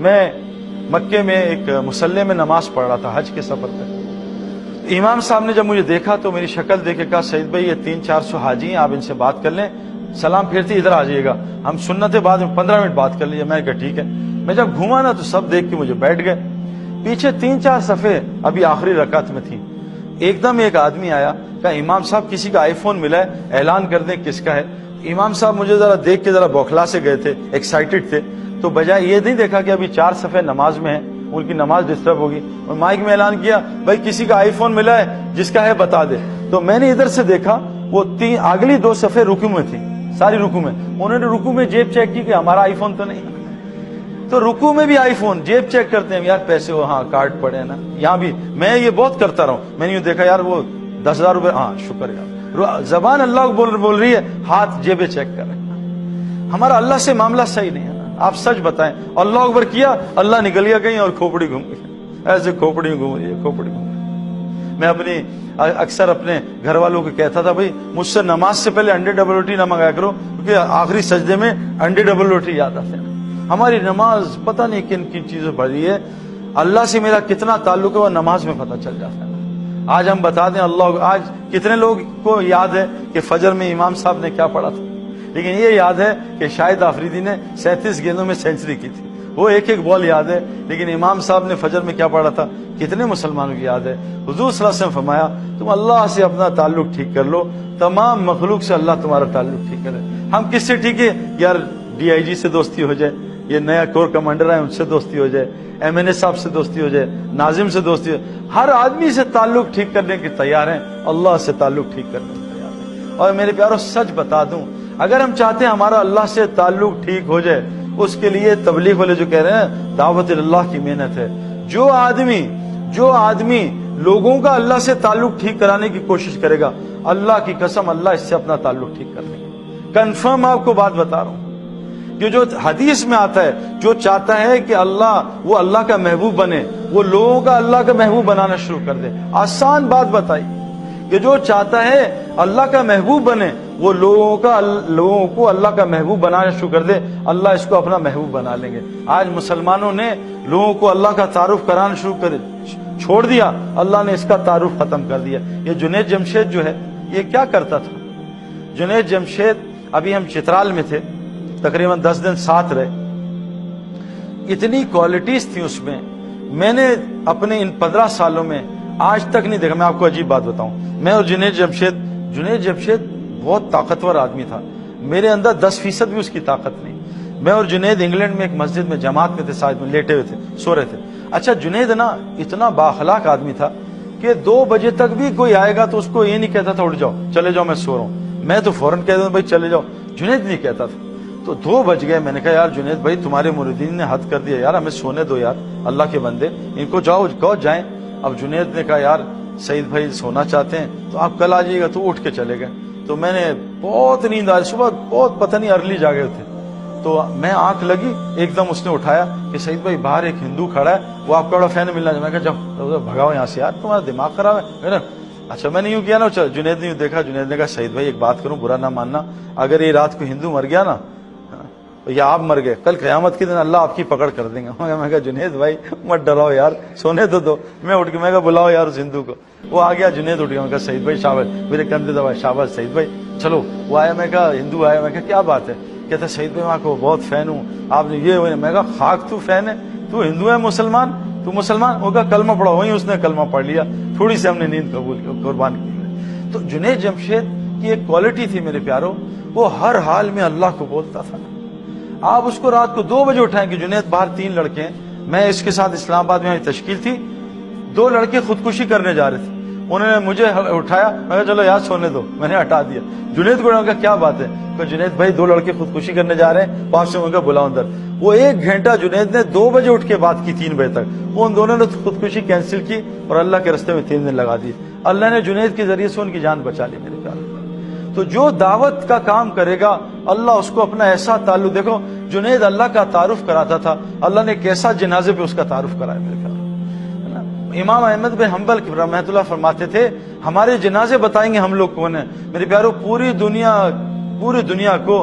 میں مکے میں ایک مصلی میں نماز پڑھ رہا تھا حج کے سفر پہ. امام صاحب نے جب مجھے دیکھا تو میری شکل دیکھ کے کہا سعید بھائی یہ 300-400 حاجی ہیں، آپ ان سے بات کر لیں، سلام پھیرتے ادھر آ جائیے گا، ہم سنت بعد میں 15 منٹ بات کر لیجیے. میں نے کہا ٹھیک ہے. میں جب گھوما نا تو سب دیکھ کے مجھے بیٹھ گئے. پیچھے 3-4 صفحے ابھی آخری رکعت میں تھی. ایک دم ایک آدمی آیا، کہا امام صاحب کسی کا آئی فون ملا ہے، اعلان کر دیں کس کا ہے. امام صاحب مجھے ذرا دیکھ کے ذرا بوکھلا سے گئے تھے، ایکسائٹڈ تھے. تو بجائے یہ نہیں دیکھا کہ ابھی 4 صفحے نماز میں ہیں، ان کی نماز ڈسٹرب ہوگی، اور مائک میں اعلان کیا بھائی کسی کا آئی فون ملا ہے، جس کا ہے بتا دے. تو میں نے ادھر سے دیکھا وہ اگلی 2 صفحے رکوع میں تھی، ساری رکوع میں. انہوں نے رکوع میں جیب چیک کی کہ ہمارا آئی فون تو نہیں. تو رکوع میں بھی آئی فون، جیب چیک کرتے ہیں یار پیسے وہ ہاں کارڈ پڑے ہیں نا. یہاں بھی میں یہ بہت کرتا رہا ہوں. میں نے دیکھا یار وہ 10,000 روپے، ہاں شکر یار. زبان اللہ کو بول رہی ہے، ہاتھ جیبیں چیک کر رہے ہیں. ہمارا اللہ سے معاملہ صحیح نہیں ہے. آپ سچ بتائیں، اللہ اکبر کیا، اللہ نکل گیا کہیں اور کھوپڑی گھوم گئی. ایسے کھوپڑی گھوم رہی ہے، کھوپڑی گھوم رہی. میں اکثر اپنے گھر والوں کو کہتا تھا بھائی مجھ سے نماز سے پہلے انڈے ڈبل روٹی نہ منگایا کرو، کیونکہ آخری سجدے میں انڈے ڈبل روٹی یاد آتے ہیں. ہماری نماز پتہ نہیں کن کن چیزوں بھری ہے. اللہ سے میرا کتنا تعلق ہے وہ نماز میں پتہ چل جاتا ہے. آج ہم بتا دیں اللہ، آج کتنے لوگ کو یاد ہے کہ فجر میں امام صاحب نے کیا پڑھا تھا، لیکن یہ یاد ہے کہ شاہد آفریدی نے 37 گیندوں میں سینچری کی تھی. وہ ایک بال یاد ہے، لیکن امام صاحب نے فجر میں کیا پڑھا تھا کتنے مسلمانوں کی یاد ہے. حضور صلی اللہ علیہ وسلم فرمایا تم اللہ سے اپنا تعلق ٹھیک کر لو، تمام مخلوق سے اللہ تمہارا تعلق ٹھیک کرے. ہم کس سے ٹھیک ہے یار؟ DIG سے دوستی ہو جائے، یہ نیا کور کمانڈر ہے ان سے دوستی ہو جائے، MNA صاحب سے دوستی ہو جائے، ناظم سے دوستی ہو جائے. ہر آدمی سے تعلق ٹھیک کرنے کے تیار ہیں، اللہ سے تعلق ٹھیک کرنے کے تیار ہیں. اور میرے پیاروں سچ بتا دوں، اگر ہم چاہتے ہیں ہمارا اللہ سے تعلق ٹھیک ہو جائے، اس کے لیے تبلیغ والے جو کہہ رہے ہیں دعوت اللہ کی محنت ہے. جو آدمی لوگوں کا اللہ سے تعلق ٹھیک کرانے کی کوشش کرے گا، اللہ کی قسم اللہ اس سے اپنا تعلق ٹھیک کر لیں گے. کنفرم آپ کو بات بتا رہا ہوں. یہ جو حدیث میں آتا ہے، جو چاہتا ہے کہ وہ اللہ کا محبوب بنے، وہ لوگوں کا اللہ کا محبوب بنانا شروع کر دے. آسان بات بتائی کہ جو چاہتا ہے اللہ کا محبوب بنے، وہ لوگوں کو اللہ کا محبوب بنانا شروع کر دے، اللہ اس کو اپنا محبوب بنا لیں گے. آج مسلمانوں نے لوگوں کو اللہ کا تعارف کرانا شروع کر چھوڑ دیا، اللہ نے اس کا تعارف ختم کر دیا. یہ جنید جمشید جو ہے یہ کیا کرتا تھا؟ جنید جمشید، ابھی ہم چترال میں تھے، تقریباً 10 دن ساتھ رہے. اتنی کوالٹیز تھی اس میں نے اپنے ان 15 سالوں میں آج تک نہیں دیکھا. میں آپ کو عجیب بات بتاؤں، میں اور جنید جمشید بہت طاقتور آدمی تھا، میرے اندر 10% بھی اس کی طاقت نہیں. میں اور جنید انگلینڈ میں ایک مسجد میں جماعت میں تھے، ساتھ میں لیٹے ہوئے تھے، سو رہے تھے. اچھا جنید نا اتنا بااخلاق آدمی تھا کہ 2 بجے تک بھی کوئی آئے گا تو اس کو یہ نہیں کہتا تھا اٹھ جاؤ چلے جاؤ میں سو رہا ہوں. میں تو فوراً کہہ دوں بھائی چلے جاؤ، جنید نہیں کہتا تھا. تو 2 بج گئے، میں نے کہا یار جنید بھائی تمہارے مریدین نے حد کر دیا یار، ہمیں سونے دو یار، اللہ کے بندے ان کو کہو جائیں. اب جنید نے کہا یار سعید بھائی سونا چاہتے ہیں تو آپ کل آ جائیے گا. تو اٹھ کے چلے گئے. تو میں نے بہت نیند آئی، صبح بہت پتہ نہیں ارلی جاگے تھے. تو میں آنکھ لگی، ایک دم اس نے اٹھایا کہ سعید بھائی باہر ایک ہندو کھڑا ہے، وہ آپ کا بڑا فین ملنا چاہتا ہے. میں کہا جاؤ بھگاؤ یہاں سے یار، تمہارا دماغ خراب ہے. اچھا میں نے یوں کیا نا، جنید نے یوں دیکھا، جنید نے کہا سعید بھائی ایک بات کروں برا نہ ماننا، اگر یہ رات کو ہندو مر گیا نا یا آپ مر گئے، کل قیامت کے دن اللہ آپ کی پکڑ کر دیں گا. میں کہا جنید بھائی مت ڈراؤ یار، سونے تو دو. میں اٹھ کے میں کہا بلاؤ یار اس ہندو کو. وہ آ گیا، جنید اٹھ گیا. میں کہا سعید بھائی شاباش، میرے کندھے دبائے، شاباش سعید بھائی چلو. وہ آیا، میں کہا ہندو آیا، میں کہا کیا بات ہے؟ کہتا سعید بھائی میں آپ کو بہت فین ہوں، آپ نے یہ. میں کہا خاک تو فین ہے، تو ہندو ہے مسلمان، تو مسلمان. وہ کہا کلمہ پڑھا. وہیں اس نے کلمہ پڑھ لیا. تھوڑی سی ہم نے نیند قبول کی، قربان کی. تو جنید جمشید کی ایک کوالٹی تھی میرے پیاروں، وہ ہر حال میں اللہ کو بولتا تھا. آپ اس کو رات کو 2 بجے اٹھائیں کہ جنید باہر 3 لڑکے ہیں. میں اس کے ساتھ اسلام آباد میں تشکیل تھی، 2 لڑکے خودکشی کرنے جا رہے تھے. انہوں نے مجھے اٹھایا، میں کہا چلو یار سونے دو. میں نے ہٹا دیا. جنید کو کہا کیا بات ہے؟ کہ جنید بھائی 2 لڑکے خودکشی کرنے جا رہے ہیں، پاس سے ان کا بلاؤ اندر. وہ 1 گھنٹہ جنید نے 2 بجے اٹھ کے بات کی 3 بجے تک. وہ ان دونوں نے خودکشی کینسل کی اور اللہ کے راستے میں 3 دن لگا دیے. اللہ نے جنید کے ذریعے سے ان کی جان بچا لی میرے پیارے. تو جو دعوت کا کام کرے گا اللہ اس کو اپنا ایسا تعلق. دیکھو جنید اللہ کا تعارف کراتا تھا، اللہ نے کیسا جنازے پہ اس کا تعارف کرایا میرے پیارے. امام احمد بن حنبل رحمۃ اللہ فرماتے تھے ہمارے جنازے بتائیں گے ہم لوگ کون ہیں. میرے پیاروں پوری دنیا کو